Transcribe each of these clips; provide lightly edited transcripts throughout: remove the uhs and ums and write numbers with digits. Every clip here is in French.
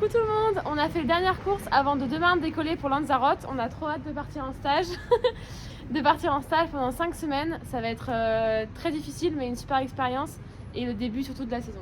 Coucou tout le monde, on a fait les dernières courses avant de demain décoller pour Lanzarote. On a trop hâte de partir en stage. De partir en stage pendant 5 semaines. Ça va être très difficile mais une super expérience et le début surtout de la saison.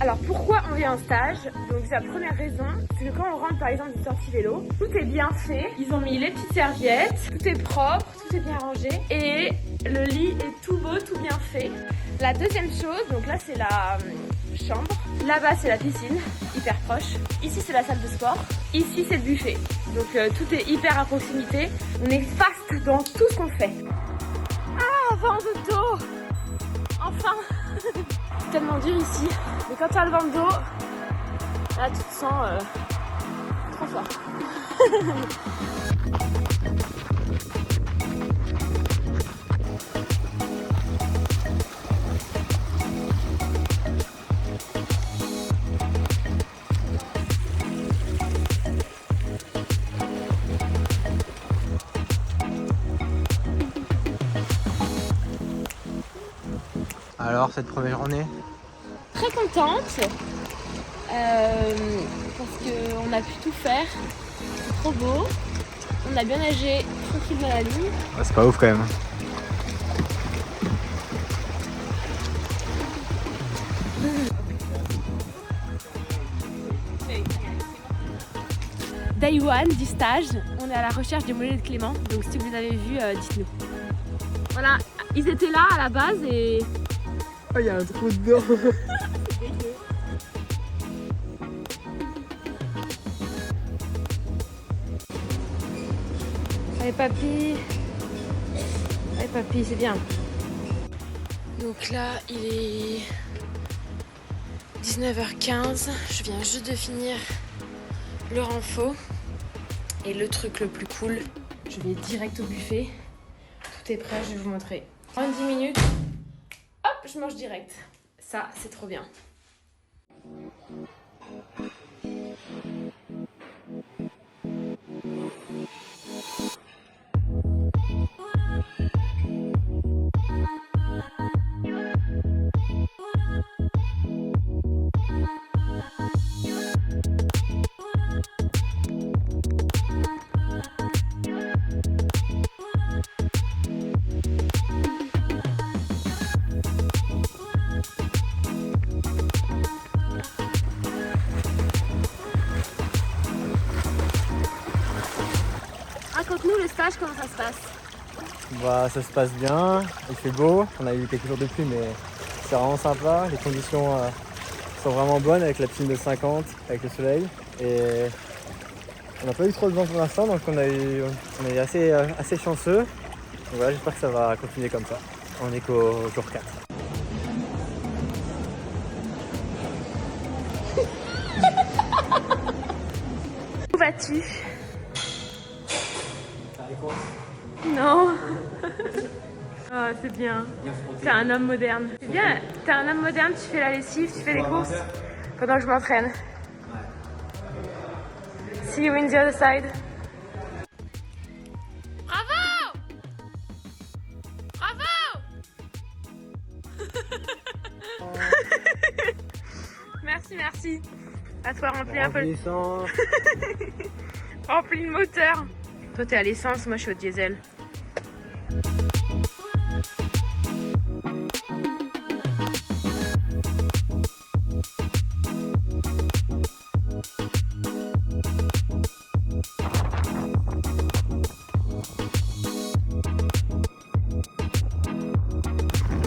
Alors pourquoi on vient en stage? Donc la première raison, c'est que quand on rentre par exemple d'une sortie vélo, tout est bien fait. Ils ont mis les petites serviettes, tout est propre, tout est bien rangé et le lit est tout beau, tout bien fait. La deuxième chose, donc là c'est la chambre, là-bas c'est la piscine, hyper proche. Ici c'est la salle de sport, ici c'est le buffet. Donc tout est hyper à proximité. On est fast dans tout ce qu'on fait. Ah, vent de dos. Enfin. C'est tellement dur ici, mais quand tu as le vent de dos, là tu te sens trop fort. Alors, cette première journée? Très contente parce qu'on a pu tout faire, c'est trop beau, on a bien nagé tranquille dans la ligne. Ouais, c'est pas ouf quand même. Day one du stage, on est à la recherche des mollets de Clément, donc si vous avez vu, dites-nous. Voilà, ils étaient là à la base et... Oh, il y a un trou dedans. Allez papy, c'est bien. Donc là il est 19h15, je viens juste de finir le renfo. Et le truc le plus cool, je vais direct au buffet. Tout est prêt, je vais vous montrer. En 10 minutes, hop, je mange direct. Ça, c'est trop bien. Raconte-nous le stage, comment ça se passe? Bah, ça se passe bien, il fait beau, on a eu quelques jours de pluie mais c'est vraiment sympa. Les conditions sont vraiment bonnes avec la piscine de 50, avec le soleil. Et on n'a pas eu trop de vent pour l'instant donc on est assez chanceux. Donc voilà, j'espère que ça va continuer comme ça. On est qu'au jour 4. Où vas-tu? Non. Oh, c'est bien. T'es un homme moderne. C'est bien, t'es un homme moderne, tu fais la lessive, tu fais les courses pendant que je m'entraîne. See you in the other side. Bravo! Bravo! Merci. À toi, remplis un peu. Remplis le moteur. Toi, t'es à l'essence, moi, je suis au diesel.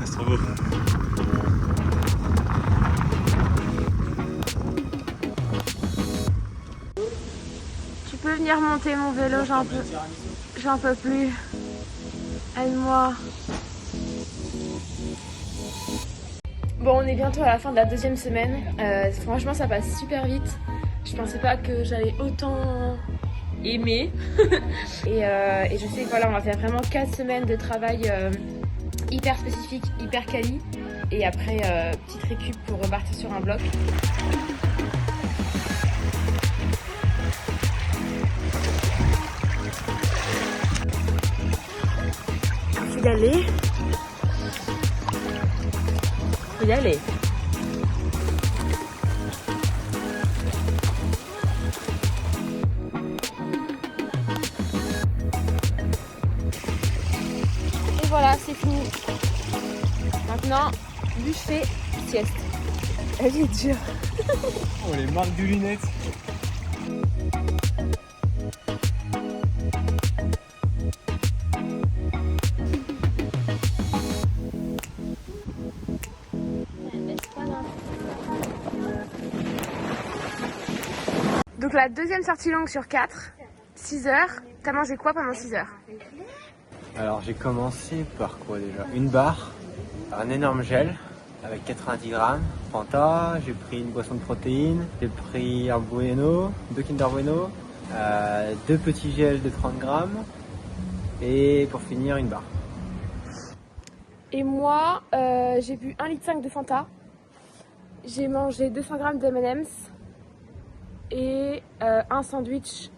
C'est trop beau. Tu peux venir monter mon vélo, j'en peux plus. Aide-moi. Bon, on est bientôt à la fin de la deuxième semaine. Franchement, ça passe super vite. Je pensais pas que j'allais autant aimer. et je sais que voilà, on va faire vraiment 4 semaines de travail hyper spécifique, hyper quali. Et après, petite récup pour repartir sur un bloc. y aller. Faut y aller. Et voilà, c'est fini. Maintenant, buffet, sieste. Elle est dure. Oh, les marques de lunettes. Donc la deuxième sortie longue sur 4, 6 heures. T'as mangé quoi pendant 6 heures? Alors j'ai commencé par quoi déjà? Une barre, un énorme gel avec 90 grammes, Fanta, j'ai pris une boisson de protéines, j'ai pris un Bueno, 2 Kinder Bueno, 2 petits gels de 30 grammes et pour finir une barre. Et moi, j'ai bu 1,5 litre de Fanta. J'ai mangé 200 grammes de M&M's et un sandwich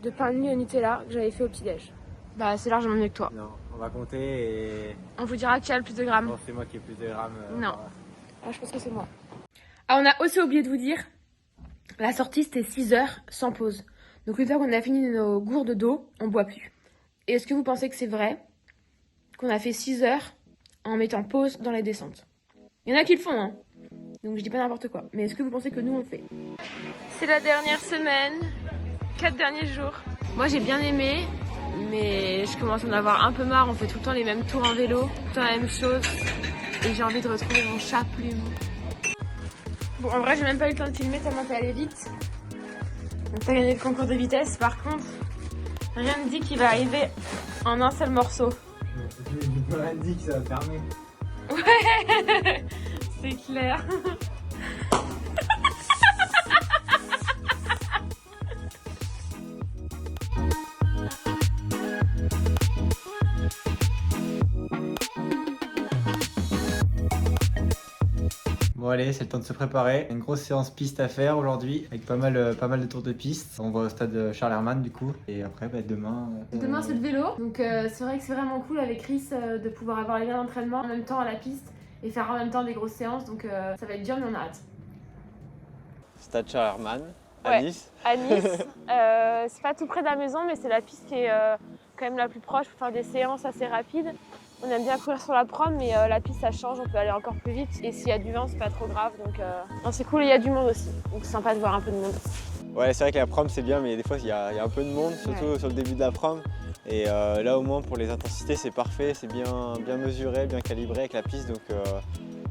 de pain de mie au Nutella que j'avais fait au petit-déj. Bah c'est largement mieux que toi. Non, on va compter et... On vous dira qui a le plus de grammes. Non, c'est moi qui ai plus de grammes. Non. Ah, je pense que c'est moi. Ah, on a aussi oublié de vous dire, la sortie c'était 6 heures sans pause. Donc une fois qu'on a fini nos gourdes d'eau, on boit plus. Et est-ce que vous pensez que c'est vrai qu'on a fait 6 heures en mettant pause dans les descentes? Il y en a qui le font, hein. Donc je dis pas n'importe quoi. Mais est-ce que vous pensez que nous on le fait? C'est la dernière semaine, 4 derniers jours. Moi j'ai bien aimé, mais je commence à en avoir un peu marre. On fait tout le temps les mêmes tours en vélo, tout le temps la même chose. Et j'ai envie de retrouver mon chat plume. Bon, en vrai, j'ai même pas eu le temps de filmer tellement t'es allé vite. Donc t'as gagné le concours de vitesse. Par contre, rien ne dit qu'il va arriver en un seul morceau. Je me dit que ça va fermer. Ouais, c'est clair. Bon allez, c'est le temps de se préparer. Une grosse séance piste à faire aujourd'hui avec pas mal de tours de piste. On va au stade Charles Hermann du coup. Et après demain... Demain c'est le vélo. Donc c'est vrai que c'est vraiment cool avec Chris de pouvoir avoir les mêmes entraînements en même temps à la piste et faire en même temps des grosses séances. Donc ça va être dur mais on a hâte. Stade Charles Hermann à Ouais, Nice. À Nice. C'est pas tout près de la maison mais c'est la piste qui est quand même la plus proche pour faire des séances assez rapides. On aime bien courir sur la prom, mais la piste ça change, on peut aller encore plus vite. Et s'il y a du vent, c'est pas trop grave. Donc non, c'est cool et il y a du monde aussi. Donc c'est sympa de voir un peu de monde. Ouais, c'est vrai que la prom c'est bien, mais des fois il y a un peu de monde, surtout sur le début de la prom. Et là au moins pour les intensités c'est parfait, c'est bien mesuré, bien calibré avec la piste. Donc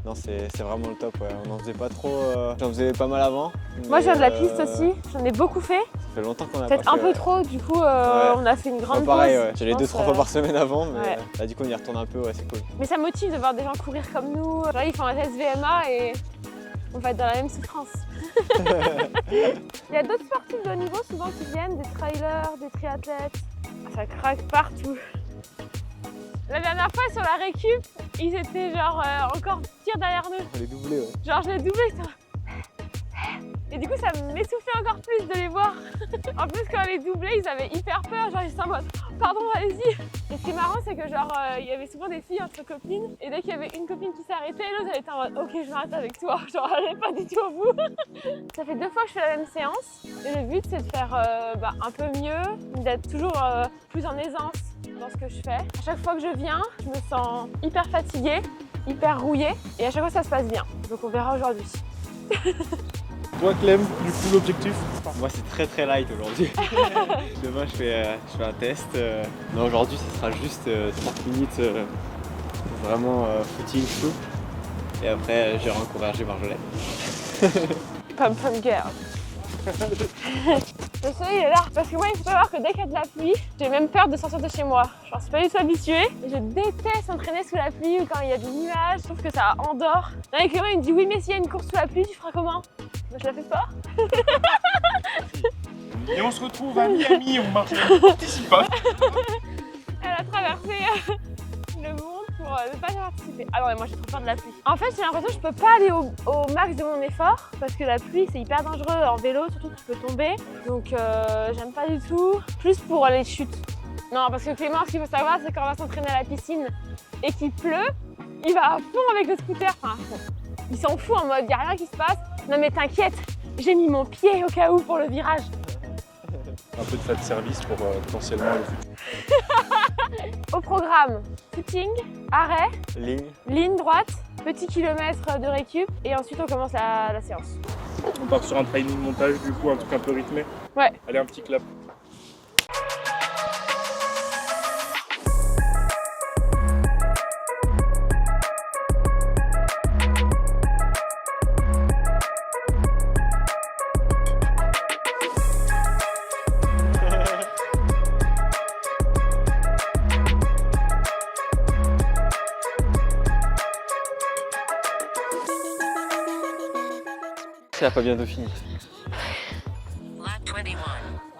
non, c'est vraiment le top. Ouais. On n'en faisait pas trop, j'en faisais pas mal avant. Moi je viens de la piste aussi, j'en ai beaucoup fait. Ça fait longtemps qu'on a Peut-être pas fait, un peu trop, du coup on a fait une grande pareil, pause. ouais. J'allais 2-3 fois par semaine avant, mais ouais. là du coup on y retourne un peu, ouais, c'est cool. Mais ça motive de voir des gens courir comme nous. Genre ils font un SVMA et on va être dans la même souffrance. Il y a d'autres sportifs de haut niveau souvent qui viennent, des trailers, des triathlètes. Ça craque partout. La dernière fois sur la récup, ils étaient genre encore pire derrière nous. On les doublés, ouais. Genre je les doublais, ça. Et du coup ça m'essoufflait encore plus de les voir. En plus quand on les doublait, ils avaient hyper peur, genre ils étaient en mode pardon allez-y. Et ce qui est marrant c'est que genre il y avait souvent des filles entre copines et dès qu'il y avait une copine qui s'arrêtait, l'autre elle était en mode ok je m'arrête avec toi, genre elle n'est pas du tout au bout. Ça fait 2 fois que je fais la même séance et le but c'est de faire un peu mieux, d'être toujours plus en aisance dans ce que je fais. À chaque fois que je viens, je me sens hyper fatiguée, hyper rouillée et à chaque fois ça se passe bien. Donc on verra aujourd'hui. Toi Clem, du coup l'objectif? Moi c'est très light aujourd'hui. Demain je fais un test. Non, aujourd'hui ce sera juste 30 minutes vraiment footing chaud. Et après j'irai encourager Marjolaine. Pom pom girl. Le soleil est là parce que moi il faut savoir que dès qu'il y a de la pluie, j'ai même peur de sortir de chez moi. Genre je suis pas du tout habituée. Je déteste s'entraîner sous la pluie ou quand il y a des nuages, je trouve que ça endort. Un mec il me dit oui mais s'il y a une course sous la pluie tu feras comment? Bah, je la fais pas. Et on se retrouve à Miami, on marche participe pas. Elle a traversé le monde pour ne pas y participer. Ah non mais moi j'ai trop peur de la pluie. En fait j'ai l'impression que je peux pas aller au max de mon effort parce que la pluie c'est hyper dangereux en vélo, surtout tu peux tomber. Donc j'aime pas du tout. Plus pour les chutes. Non, parce que Clément, ce qu'il faut savoir, c'est quand on va s'entraîner à la piscine et qu'il pleut, il va à fond avec le scooter. Enfin, il s'en fout en mode, il n'y a rien qui se passe. Non mais t'inquiète, j'ai mis mon pied au cas où pour le virage. Un peu de fat service pour potentiellement le futur. Au programme, footing, arrêt, ligne droite, petit kilomètre de récup et ensuite on commence la séance. On part sur un training montage du coup, un truc un peu rythmé. Ouais. Allez, un petit clap. Ça n'a pas bientôt fini. Lap 21,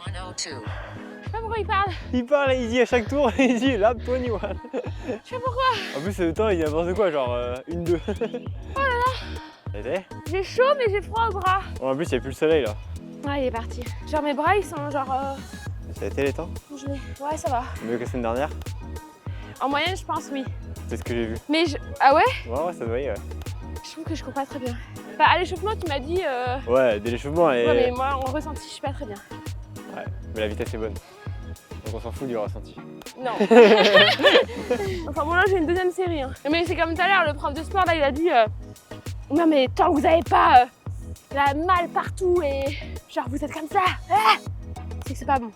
102. Je sais pas pourquoi il parle. Il parle, il dit à chaque tour, il dit lap 21. Je sais pas pourquoi. En plus, le temps, il dit n'importe quoi, genre 1-2. Oh là là. J'ai chaud mais j'ai froid au bras. En plus, il n'y a plus le soleil là. Ouais, il est parti. Genre mes bras ils sont genre Ça a été les temps? congelés. Ouais, ça va. Mieux que la semaine dernière? En moyenne, je pense oui. C'est ce que j'ai vu. Mais ah ouais? Ouais, ça doit y aller. Je trouve que je cours pas très bien. Enfin, à l'échauffement, tu m'as dit. Ouais, dès l'échauffement et. Ouais, mais moi, en ressenti, je suis pas très bien. Ouais, mais la vitesse est bonne. Donc on s'en fout du ressenti. Non. Enfin bon, là, j'ai une deuxième série. Hein. Mais c'est comme tout à l'heure, le prof de sport, là, il a dit non, mais tant que vous avez pas la malle partout et genre vous êtes comme ça, c'est que c'est pas bon.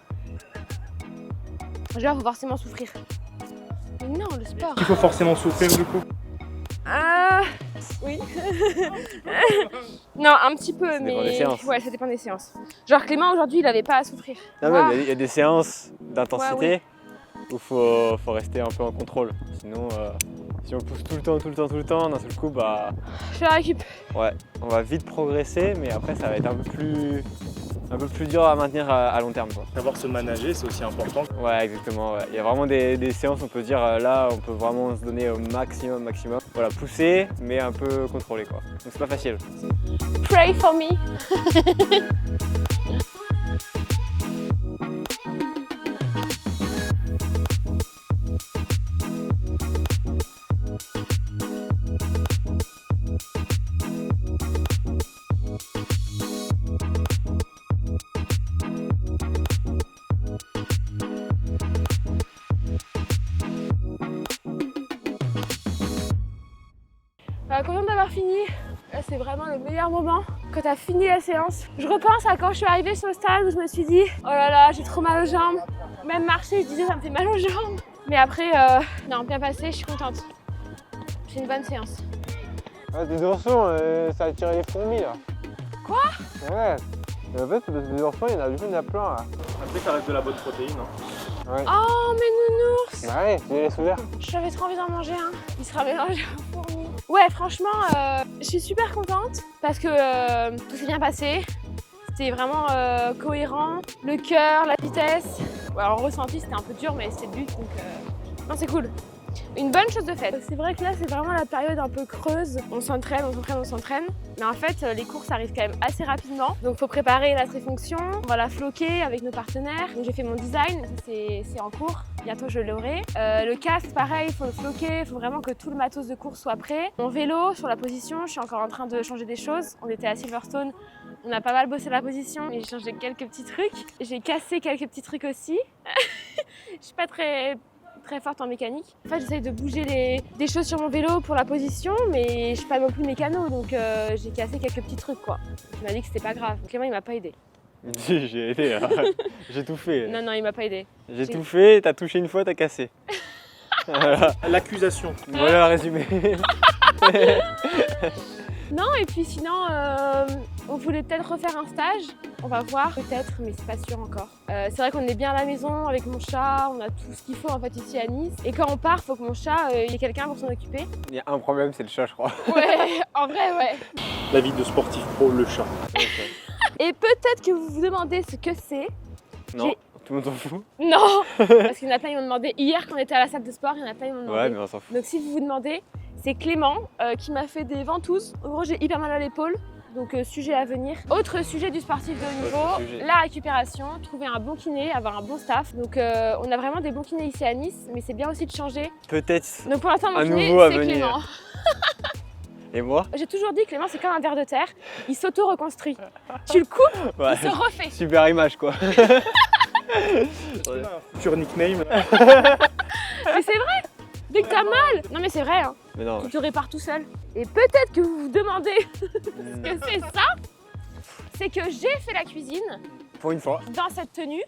Genre, faut forcément souffrir. Mais non, le sport. Il faut forcément souffrir du coup. Oui. Non, un petit peu, Ça mais. dépend des séances. Ouais, ça dépend des séances. Genre Clément aujourd'hui, il avait pas à souffrir. Non, Moi, mais il y a des séances d'intensité Ouais, où faut rester un peu en contrôle. Sinon, si on pousse tout le temps, d'un seul coup, bah je fais la récup. ouais, on va vite progresser, mais après ça va être un peu plus dur à maintenir à long terme, quoi. Savoir se manager, c'est aussi important. Ouais, exactement. Ouais. Il y a vraiment des séances, on peut dire là, on peut vraiment se donner au maximum. Voilà, pousser, mais un peu contrôler, quoi. Donc c'est pas facile. Pray for me. Contente d'avoir fini. Là, c'est vraiment le meilleur moment quand t'as fini la séance. Je repense à quand je suis arrivée sur le stade où je me suis dit oh là là, j'ai trop mal aux jambes. Même marcher, je disais ça me fait mal aux jambes. Mais après, non, bien passé, je suis contente. C'est une bonne séance. Ah, tes dorsons, ça a tiré les fourmis là. Quoi? Ouais. Mais en fait, des dorsons, il y en a plein là. Après, ça reste de la bonne protéine. Hein. Ouais. Oh, mes nounours! Bah ouais, tu les ouverts. J'avais trop envie d'en manger un. Il sera mélangé aux fourmis. Ouais, franchement, je suis super contente parce que tout s'est bien passé. C'était vraiment cohérent. Le cœur, la vitesse. Ouais, en ressenti, c'était un peu dur, mais c'était le but, donc non, c'est cool. Une bonne chose de faite. C'est vrai que là, c'est vraiment la période un peu creuse. On s'entraîne. Mais en fait, les courses arrivent quand même assez rapidement. Donc, il faut préparer la tréfonction. On va la floquer avec nos partenaires. Donc, j'ai fait mon design. C'est en cours. Bientôt, je l'aurai. Le casque, pareil, il faut le floquer. Il faut vraiment que tout le matos de course soit prêt. Mon vélo, sur la position, je suis encore en train de changer des choses. On était à Silverstone. On a pas mal bossé la position. J'ai changé quelques petits trucs. J'ai cassé quelques petits trucs aussi. Je suis pas très forte en mécanique. En fait, j'essaye de bouger des choses sur mon vélo pour la position, mais je suis pas non plus mécano, donc j'ai cassé quelques petits trucs, quoi. Il m'a dit que c'était pas grave. Clément, il m'a pas aidé. J'ai aidé, hein. J'ai tout fait. Non, il m'a pas aidé. J'ai tout fait, t'as touché une fois, t'as cassé. Voilà, L'accusation. voilà le résumé. Non, et puis sinon, on voulait peut-être refaire un stage. On va voir, peut-être, mais c'est pas sûr encore. C'est vrai qu'on est bien à la maison avec mon chat, on a tout ce qu'il faut en fait ici à Nice. Et quand on part, faut que mon chat, il y ait quelqu'un pour s'en occuper. Il y a un problème, c'est le chat, je crois. Ouais, en vrai, ouais. La vie de sportif pro, le chat. Et peut-être que vous vous demandez ce que c'est. Non, tout le monde s'en fout. Non, parce qu'il y en a plein qui m'ont demandé. Hier, quand on était à la salle de sport, il y en a plein qui m'ont demandé. Ouais, mais on s'en fout. Donc si vous vous demandez, c'est Clément qui m'a fait des ventouses. En gros, j'ai hyper mal à l'épaule. Donc sujet à venir. Autre sujet du sportif de haut niveau, la récupération, trouver un bon kiné, avoir un bon staff. Donc on a vraiment des bons kinés ici à Nice, mais c'est bien aussi de changer. Peut-être Donc pour l'instant mon un kiné nouveau à c'est venir. Clément. Et moi? J'ai toujours dit Clément c'est comme un ver de terre, il s'auto-reconstruit. Tu le coupes, Ouais. il se refait. Super image quoi. Futur nickname. Mais c'est vrai, dès que t'as mal. Non mais c'est vrai, hein. Mais non. Tu te répares tout seul. Et peut-être que vous vous demandez ce que c'est ça. C'est que j'ai fait la cuisine Pour une fois. dans cette tenue.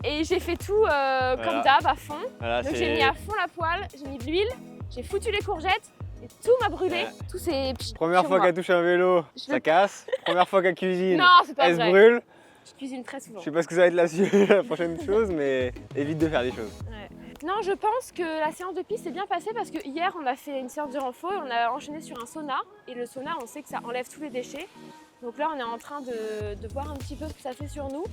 Et j'ai fait tout comme d'hab, à fond. Voilà, Donc j'ai mis à fond la poêle, j'ai mis de l'huile, j'ai foutu les courgettes et tout m'a brûlé. Ouais. Tout s'est... Première sur fois moi. qu'elle touche un vélo, Je ça le- casse. Première fois qu'elle cuisine, Non, c'est pas elle se vrai. brûle. Je cuisine très souvent. Je sais pas ce que ça va être la prochaine chose, mais évite de faire des choses. Ouais. Non, je pense que la séance de piste s'est bien passée parce que hier on a fait une séance de renfort et on a enchaîné sur un sauna. Et le sauna, on sait que ça enlève tous les déchets. Donc là, on est en train de voir un petit peu ce que ça fait sur nous.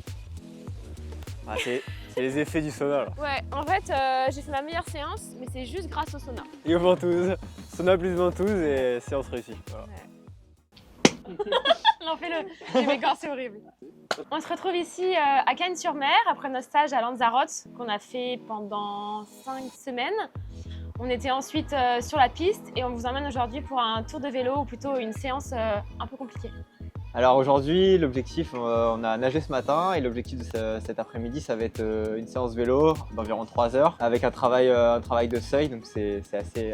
Ah, c'est les effets du sauna là. Ouais, en fait, j'ai fait ma meilleure séance, mais c'est juste grâce au sauna. Et aux ventouses. Sauna plus ventouses et séance réussie. Voilà. Non, fais-le. J'ai mes gants, c'est horrible. On se retrouve ici à Cannes-sur-Mer après notre stage à Lanzarote qu'on a fait pendant 5 semaines. On était ensuite sur la piste et on vous emmène aujourd'hui pour un tour de vélo ou plutôt une séance un peu compliquée. Alors aujourd'hui, l'objectif, on a nagé ce matin et l'objectif de cet après-midi, ça va être une séance vélo d'environ 3 heures avec un travail de seuil, donc c'est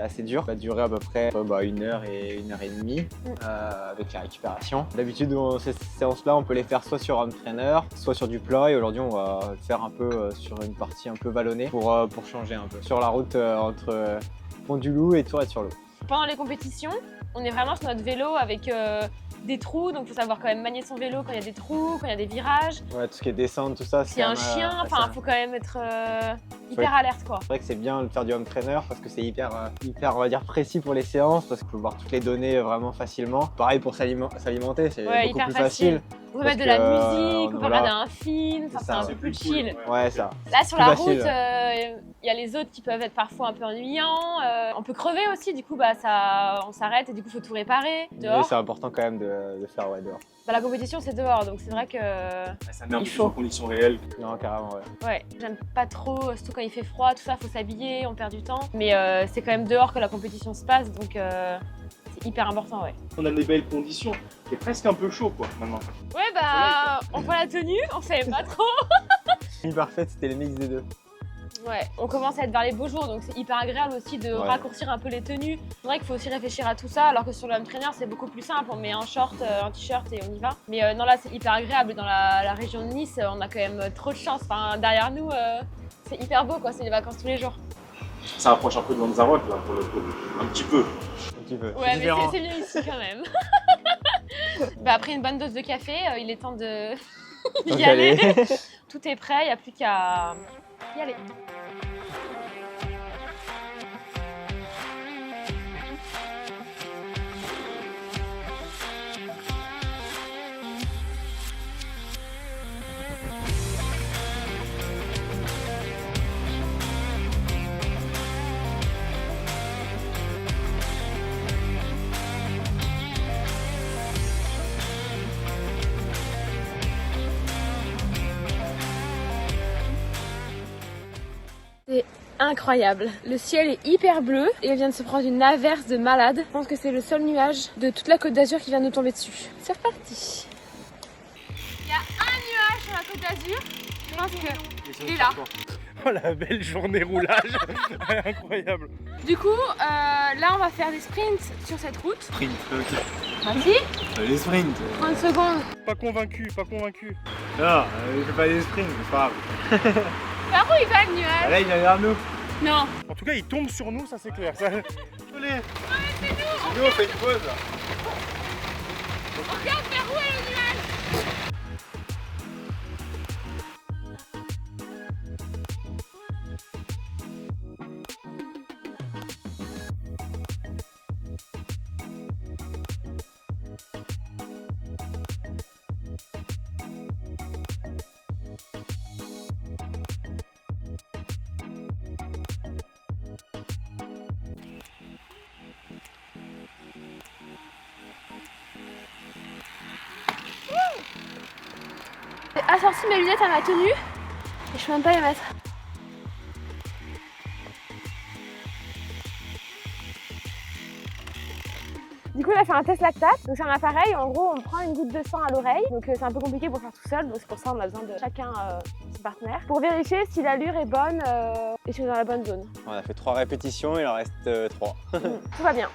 assez dur. Ça va durer à peu près 1 heure et 1 heure et demie avec la récupération. D'habitude, ces séances-là, on peut les faire soit sur un trainer, soit sur du plat et aujourd'hui, on va le faire un peu sur une partie un peu vallonnée pour changer un peu. Sur la route entre Pont-du-Loup et Tourette-sur-Lot. Pendant les compétitions, on est vraiment sur notre vélo avec des trous, donc il faut savoir quand même manier son vélo quand il y a des trous, quand il y a des virages. Ouais, tout ce qui est descente, tout ça. S'il y a un chien, enfin, il faut quand même être hyper alerte, quoi. C'est vrai que c'est bien de faire du home trainer parce que c'est hyper, on va dire, précis pour les séances parce qu'il faut voir toutes les données vraiment facilement. Pareil pour s'alimenter, c'est Ouais, beaucoup hyper plus facile. On peut parce mettre de la que, musique, on peut voilà. regarder un film, enfin, C'est c'est ça, un ouais. peu plus chill. Ouais, ça. Là, sur Plus la facile. route, il y a les autres qui peuvent être parfois un peu ennuyants. On peut crever aussi, du coup, on s'arrête et du coup, il faut tout réparer Mais dehors. c'est important quand même de faire dehors. Bah, la compétition, c'est dehors, donc c'est vrai que Ça met un Il peu plus faut. en conditions réelles. Non, carrément, ouais. ouais, j'aime pas trop, surtout quand il fait froid, tout ça, faut s'habiller, on perd du temps. Mais c'est quand même dehors que la compétition se passe, donc c'est hyper important, ouais. On a des belles conditions. C'est presque un peu chaud quoi maintenant. Ouais, bah, on voit la tenue, on savait pas trop. Hyper fait, c'était les mix des deux. Ouais, on commence à être vers les beaux jours, donc c'est hyper agréable aussi de Ouais. raccourcir un peu les tenues. C'est vrai qu'il faut aussi réfléchir à tout ça, alors que sur le home trainer, c'est beaucoup plus simple. On met un short, un t-shirt et on y va. Mais non, là, c'est hyper agréable. Dans la région de Nice, on a quand même trop de chance. Enfin, derrière nous, c'est hyper beau, quoi. C'est des vacances tous les jours. Ça approche un peu de Lanzarote là pour le coup. Un petit peu. Un petit peu. Ouais, C'est mais différent. c'est mieux ici quand même. Bah, après une bonne dose de café, il est temps de Donc, y aller. allez. Tout est prêt, il n'y a plus qu'à y aller. C'est incroyable. Le ciel est hyper bleu et il vient de se prendre une averse de malade. Je pense que c'est le seul nuage de toute la Côte d'Azur qui vient de nous tomber dessus. C'est reparti. Il y a un nuage sur la Côte d'Azur. Je pense qu'il est là. Oh la belle journée roulage. Incroyable. Du coup, là on va faire des sprints sur cette route. Sprint, ok. Vas-y, Les sprints. 30 secondes. Pas convaincu, pas convaincu. Non, je fais pas des sprints, c'est pas grave. Par où il va le nuage? Là, il vient vers nous. Non. En tout cas, il tombe sur nous, ça c'est clair. Ça... Désolé. Nous, on fait une pause là. Regarde vers où est le nuage? assorti mes lunettes à ma tenue et je peux même pas les mettre. Du coup, on a fait un test lactate. Donc, c'est un appareil. En gros, on prend une goutte de sang à l'oreille. Donc, c'est un peu compliqué pour faire tout seul. Donc, c'est pour ça qu'on a besoin de chacun son partenaire pour vérifier si l'allure est bonne et si on est dans la bonne zone. On a fait 3 répétitions, il en reste 3. Tout va bien.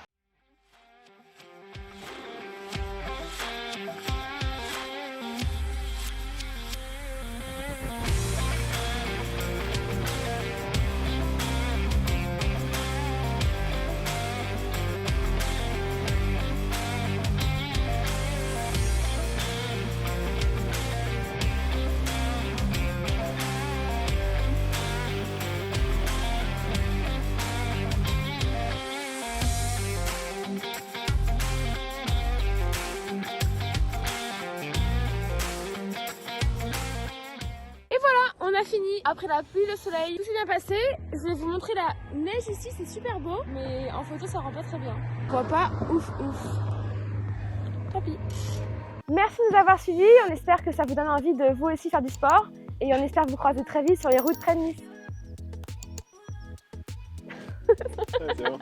On a fini après la pluie, le soleil, tout s'est bien passé. Je vais vous montrer la neige ici, c'est super beau, mais en photo ça rend pas très bien. On voit pas ouf. Tant pis. Merci de nous avoir suivis, on espère que ça vous donne envie de vous aussi faire du sport et on espère vous croiser très vite sur les routes très Nice. C'est bon.